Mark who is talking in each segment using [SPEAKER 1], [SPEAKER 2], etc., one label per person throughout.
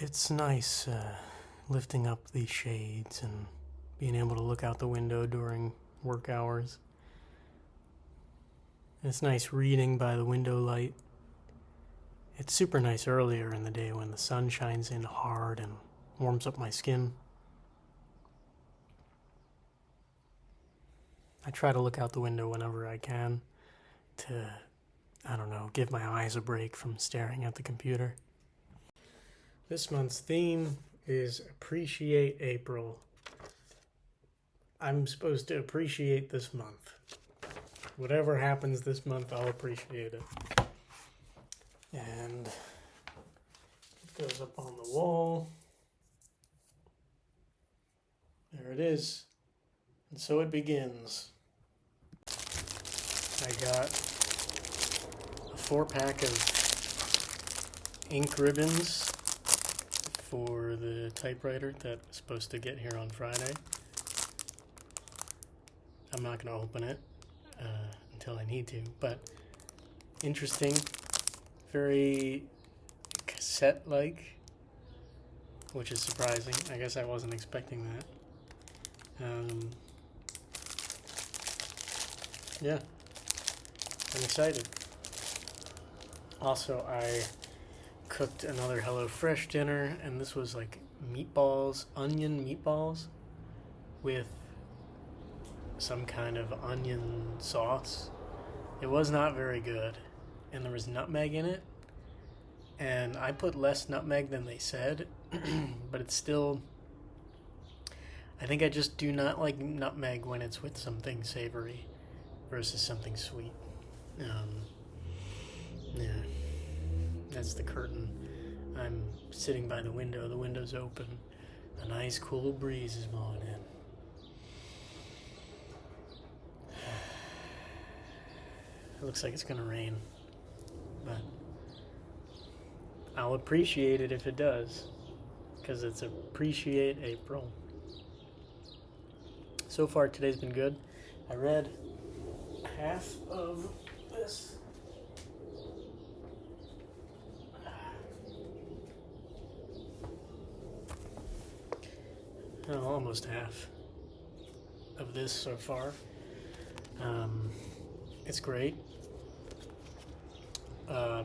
[SPEAKER 1] It's nice lifting up these shades and being able to look out the window during work hours. It's nice reading by the window light. It's super nice earlier in the day when the sun shines in hard and warms up my skin. I try to look out the window whenever I can to, give my eyes a break from staring at the computer. This month's theme is Appreciate April. I'm supposed to appreciate this month. Whatever happens this month, I'll appreciate it. And it goes up on the wall. There it is. And so it begins. I got a 4-pack of ink ribbons for the typewriter that's supposed to get here on Friday. I'm not going to open it until I need to, but interesting, very cassette-like, which is surprising. I guess I wasn't expecting that. Yeah, I'm excited. Also, I cooked another HelloFresh dinner, and this was like meatballs, onion meatballs with some kind of onion sauce. It was not very good, and there was nutmeg in it, and I put less nutmeg than they said, but it's still, I think I just do not like nutmeg when it's with something savory versus something sweet. Yeah, that's the curtain. I'm sitting by the window. The window's open. A nice cool breeze is blowing in. It looks like it's gonna rain, but I'll appreciate it if it does, because it's Appreciate April. So far today's been good. I read half of this. Almost half of this so far. It's great.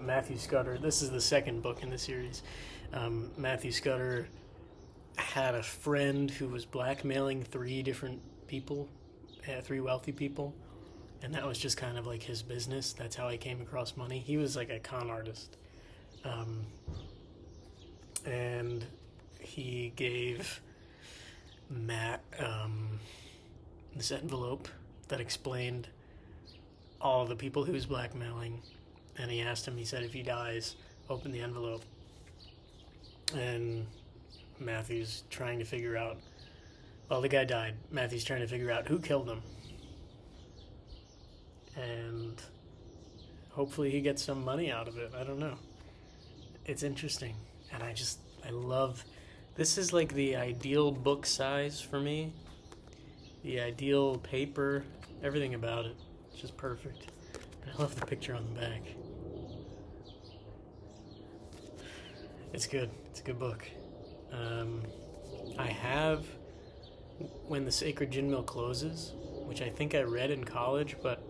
[SPEAKER 1] Matthew Scudder, this is the second book in the series. Matthew Scudder had a friend who was blackmailing three wealthy people, and that was just kind of like his business. That's how he came across money. He was like a con artist. And he gave Matt this envelope that explained all the people he was blackmailing, and he asked him, he said, if he dies, open the envelope. And Matthew's trying to figure out, well, the guy died. Matthew's trying to figure out who killed him. And hopefully he gets some money out of it. I don't know. It's interesting. And I love, this is like the ideal book size for me. The ideal paper, everything about it. It's just perfect. And I love the picture on the back. It's good. It's a good book. I have When the Sacred Gin Mill Closes, which I think I read in college, but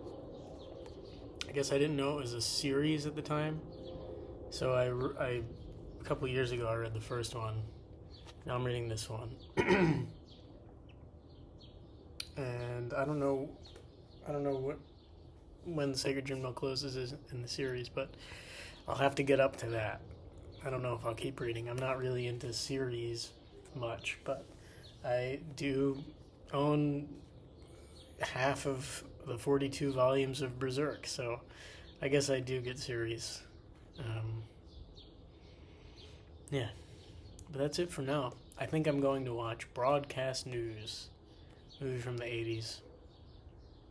[SPEAKER 1] I guess I didn't know it was a series at the time. So I a couple of years ago, I read the first one. Now I'm reading this one. And I don't know what When the Sacred Gin Mill Closes is in the series, but I'll have to get up to that. I don't know if I'll keep reading. I'm not really into series much, but I do own half of the 42 volumes of Berserk, so I guess I do get series. Yeah, but that's it for now. I think I'm going to watch Broadcast News, movie from the 80s.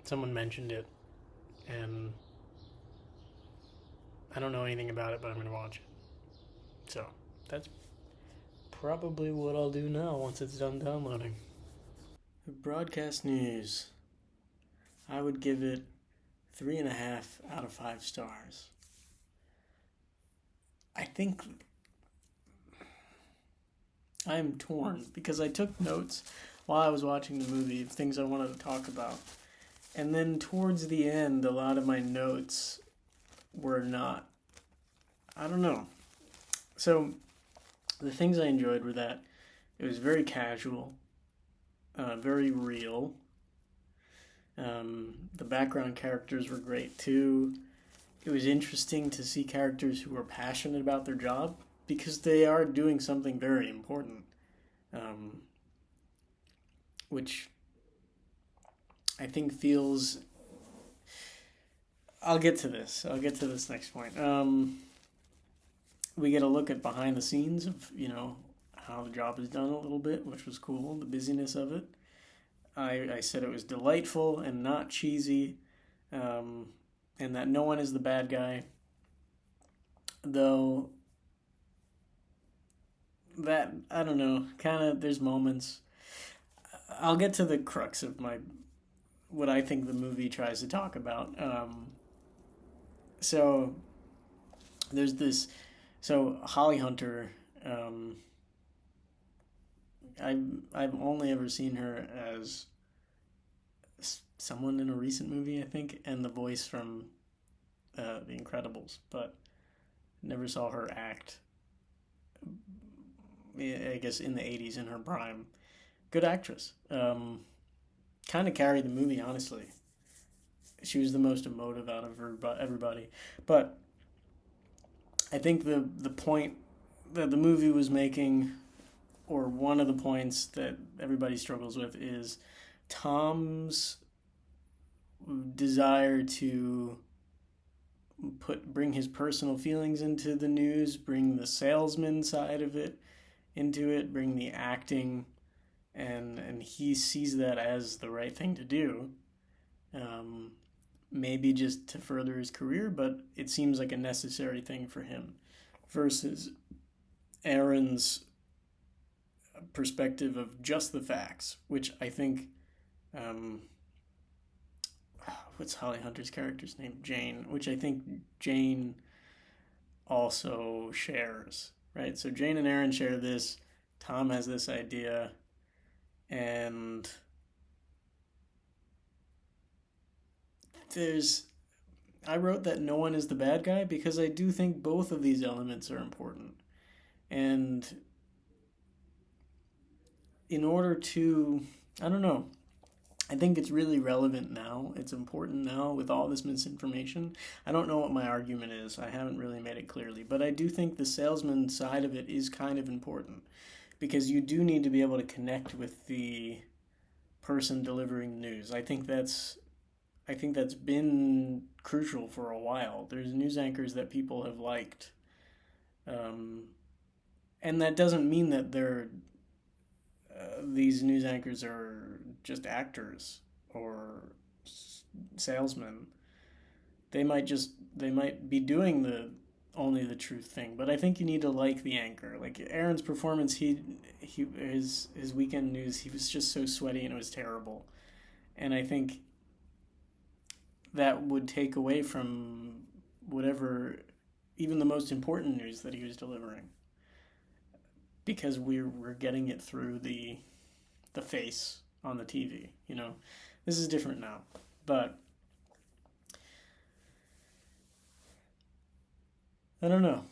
[SPEAKER 1] Someone mentioned it, and I don't know anything about it, but I'm going to watch it. So, that's probably what I'll do now once it's done downloading. Broadcast News. I would give it 3.5 out of 5 stars. I think I'm torn because I took notes while I was watching the movie of things I wanted to talk about. And then towards the end, a lot of my notes were not. I don't know. So the things I enjoyed were that it was very casual, very real. The background characters were great too. It was interesting to see characters who were passionate about their job because they are doing something very important, um, which I think feels. I'll get to this. I'll get to this next point. We get a look at behind the scenes of how the job is done a little bit, which was cool. The busyness of it. I said it was delightful and not cheesy, and that no one is the bad guy. Though that I don't know, kind of there's moments. I'll get to the crux of my what I think the movie tries to talk about. So there's this. So Holly Hunter. I've only ever seen her as someone in a recent movie, I think, and the voice from The Incredibles, but never saw her act. I guess in the '80s in her prime. Good actress. Kind of carried the movie, honestly. She was the most emotive out of everybody. But I think the point that the movie was making, or one of the points that everybody struggles with, is Tom's desire to bring his personal feelings into the news, bring the salesman side of it into it, bring the acting, and he sees that as the right thing to do. Maybe just to further his career, but it seems like a necessary thing for him, versus Aaron's perspective of just the facts, which I think, what's Holly Hunter's character's name? Jane, which I think Jane also shares, right? So Jane and Aaron share this. Tom has this idea, and I wrote that no one is the bad guy because I do think both of these elements are important. And in order to, I don't know, I think it's really relevant now. It's important now with all this misinformation. I don't know what my argument is. I haven't really made it clearly. But I do think the salesman side of it is kind of important because you do need to be able to connect with the person delivering news. I think that's been crucial for a while. There's news anchors that people have liked. And that doesn't mean that these news anchors are just actors or salesmen. They might be doing the only the truth thing, but I think you need to like the anchor. Like Aaron's performance, his weekend news, he was just so sweaty and it was terrible. And I think that would take away from whatever, even the most important news that he was delivering, because we're getting it through the face on the TV. This is different now, but I don't know.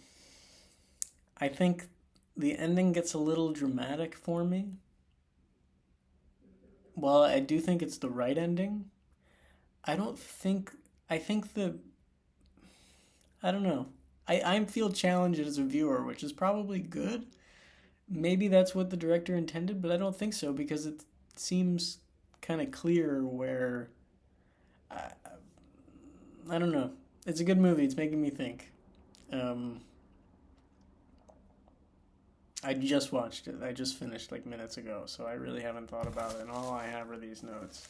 [SPEAKER 1] I think the ending gets a little dramatic for me. While I do think it's the right ending, I don't think. I think I don't know. I feel challenged as a viewer, which is probably good. Maybe that's what the director intended, but I don't think so because it seems kind of clear where. I don't know. It's a good movie. It's making me think. I just watched it. I just finished like minutes ago, so I really haven't thought about it, and all I have are these notes.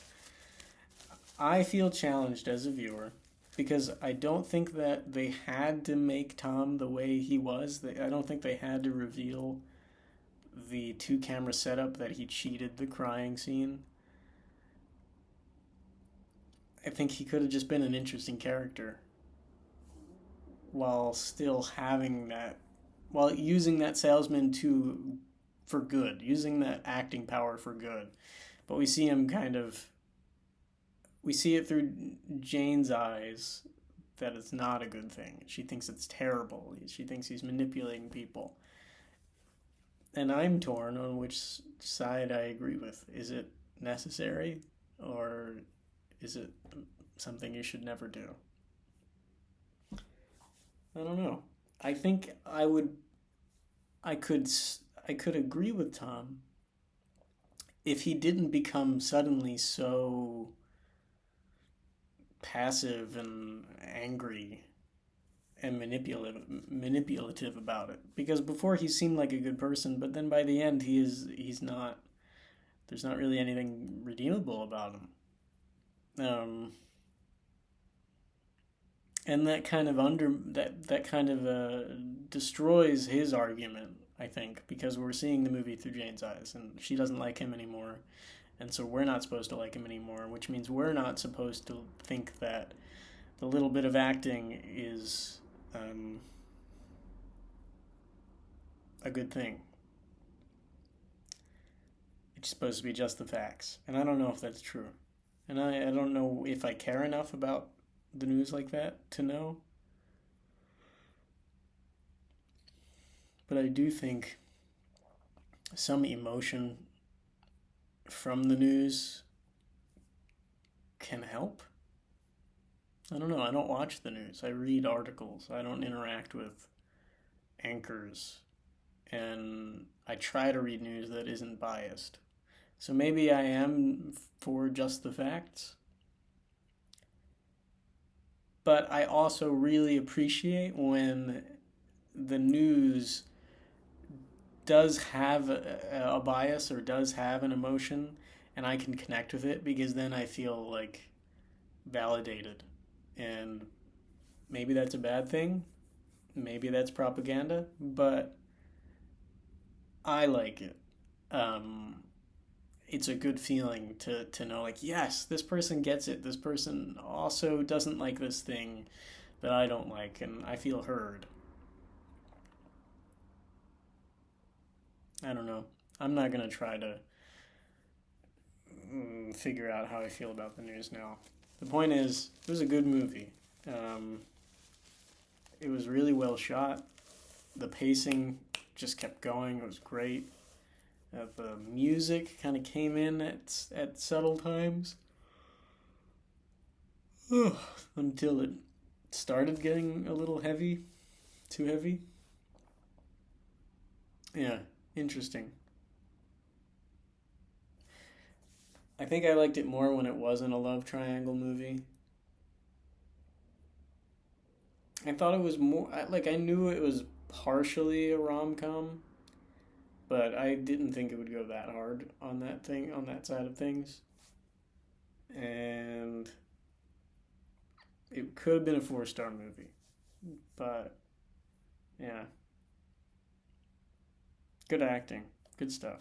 [SPEAKER 1] I feel challenged as a viewer because I don't think that they had to make Tom the way he was. I don't think they had to reveal the 2-camera setup that he cheated the crying scene. I think he could have just been an interesting character while still having that, while using that salesman to for good, using that acting power for good. But we see him kind of, we see it through Jane's eyes that it's not a good thing. She thinks it's terrible. She thinks he's manipulating people. And I'm torn on which side I agree with. Is it necessary, or is it something you should never do? I don't know. I think I could I could agree with Tom if he didn't become suddenly so passive and angry and manipulative about it, because before he seemed like a good person, but then by the end he's not. There's not really anything redeemable about him. And that kind of destroys his argument, I think, because we're seeing the movie through Jane's eyes, and she doesn't like him anymore, and so we're not supposed to like him anymore, which means we're not supposed to think that the little bit of acting is a good thing. It's supposed to be just the facts, and I don't know if that's true, and I don't know if I care enough about the news like that to know. But I do think some emotion from the news can help. I don't know. I don't watch the news. I read articles. I don't interact with anchors. And I try to read news that isn't biased. So maybe I am for just the facts. But I also really appreciate when the news does have a bias or does have an emotion, and I can connect with it, because then I feel like validated. And maybe that's a bad thing. Maybe that's propaganda, but I like it. It's a good feeling to know, like, yes, this person gets it. This person also doesn't like this thing that I don't like, and I feel heard. I don't know. I'm not going to try to figure out how I feel about the news now. The point is, it was a good movie. It was really well shot. The pacing just kept going. It was great. The music kind of came in at subtle times until it started getting a little heavy, too heavy. Yeah, interesting. I think I liked it more when it wasn't a love triangle movie. I thought it was more like, I knew it was partially a rom com, but I didn't think it would go that hard on that side of things. And it could have been a 4-star movie, but yeah, good acting, good stuff.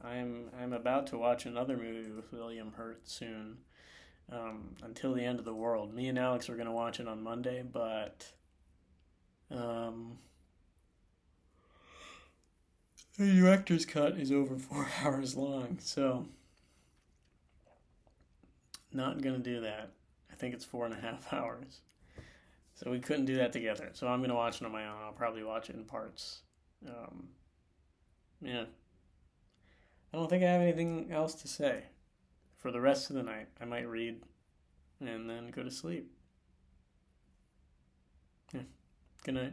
[SPEAKER 1] I'm about to watch another movie with William Hurt soon. Until the End of the World. Me and Alex are gonna watch it on Monday, but um, the director's cut is over 4 hours long, so not gonna do that. I think it's 4.5 hours. So we couldn't do that together. So I'm gonna watch it on my own. I'll probably watch it in parts. Um, yeah. I don't think I have anything else to say for the rest of the night. I might read and then go to sleep. Yeah. Good night.